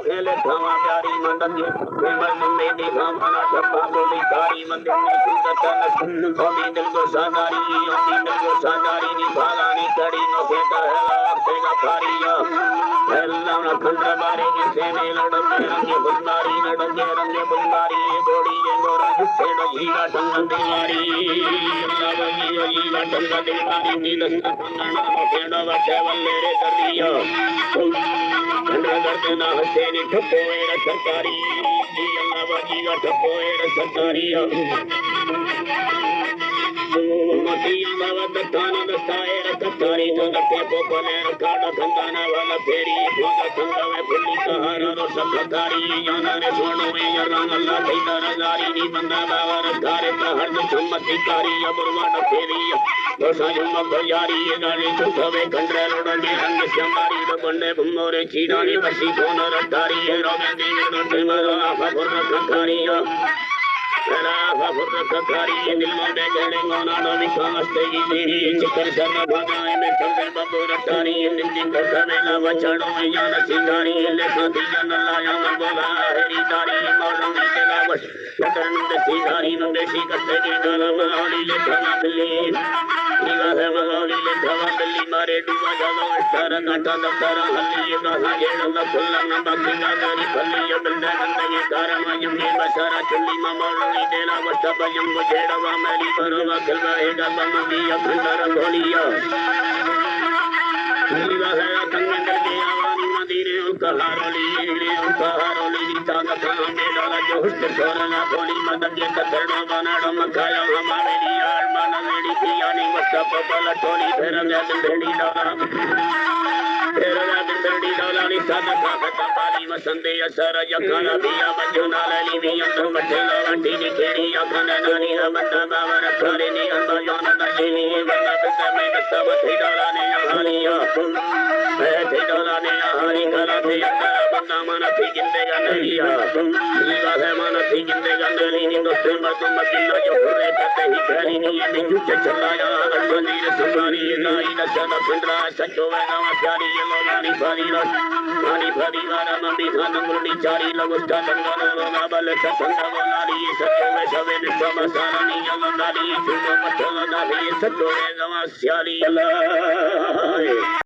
खेले खावा प्यारी मंदन जे फेमस में देखा मना छप्पा बोली कारी मंदिर में सुंदर ओमी दिल को सादारी ओमी दिल को सादारी नी भागानी कड़ी नो खेता है सेगा फारिया हेल्ला ना खंडर बारे के सेने लड़के रंगे बुंदारी नड़के रंगे बुंदारी बोड़ी ये गोरा जिससे डजीगा टंगन दीवारी जीगा टंगन दीवारी नी दस्ता टंगना खेड़ा बच्चे वल्ले रे दरिया खंडर करते ना हंसे नी ठप्पो एरा सरकारी जी अल्लाह बाजीगा ठप्पो एरा सरकारी मतिया दावत थाना दस्ताए रखतारी तो दके पोपले काड़ा खंदाना वाला फेरी भोगा संगवे फुल्ली सहारा रो सखतारी याना रे सोनो में यरंग अल्लाह भैदा रजारी नी बंदा बावर धारे हर सम्मति कारी अबरवाड फेरी तो साजुम बजारी गाने सुसवे कंड्रे रोडे रंग श्यामारी रो बंडे बुमोरे चीरानी बसी कोन रटारी रोगे दी रो मरो आफर रखतारी कारी दिल में गले गोना नो विकास तेगी तेरी चक्कर सरना भागाए में चंदर बाबू रटारी दिन दिन करता मेला बचाड़ो में जाना सिंगारी ले खाती जान लाया मन बोला हरी दारी मौलम में तेला बस लटन में सिंगारी में बेसी करते की गाना मलाली ले खाना बिल्ली निगाह है मलाली ले खाना बिल्ली मारे डूबा जाना सारा काटा दफ्तरा हल्ली ये गाना जेड़ ना खुल्ला ना बाकी गाड़ी फल्ली ये बंदे बंदे ये तारा मायूं ये बसारा चुल्ली मामा देला वस्ता बयम जेड़वा मेरी परवा खलवाएगा बमदी अखंडर गोलिया नीला है तंग के आवानी मदीने उनका हारोली ताकत मेरा जो हुस्न सोना गोली मदन के करना बनाड़ा मकाया हमारे यार माना मेरी पियानी वस्ता पपला टोली फेर गया भेड़ी डाला नी सादा का पाली वसंदे असर यकाना बिया बजना लली भी अंदर मठला वंडी नी केड़ी अखना नानी हमदा बावर करे नी अंबा जान दजीनी बंदा बिता में सब थी डाला ने हानिया थी डाला ने हानी करा थी अंदर बंदा मन थी जिंदे गंदलिया जीवा है मन थी जिंदे गंदली नी दोस्ते मत मकिलो जो पूरे करते ही करी नी ये जुच चलाया अल्लाह नी सुनारी नाई नसन फिंदरा सचो है ना प्यारी ये लोनानी पानी भरी वारा मम्मी खान मुंडी चारी लगुस्ता लंगनो लोगा बल सतंगा बोलारी सचो में सवे विश्व मसारानी अलंगारी सुनो मचो नारी सचो में गवा स्यारी अल्लाह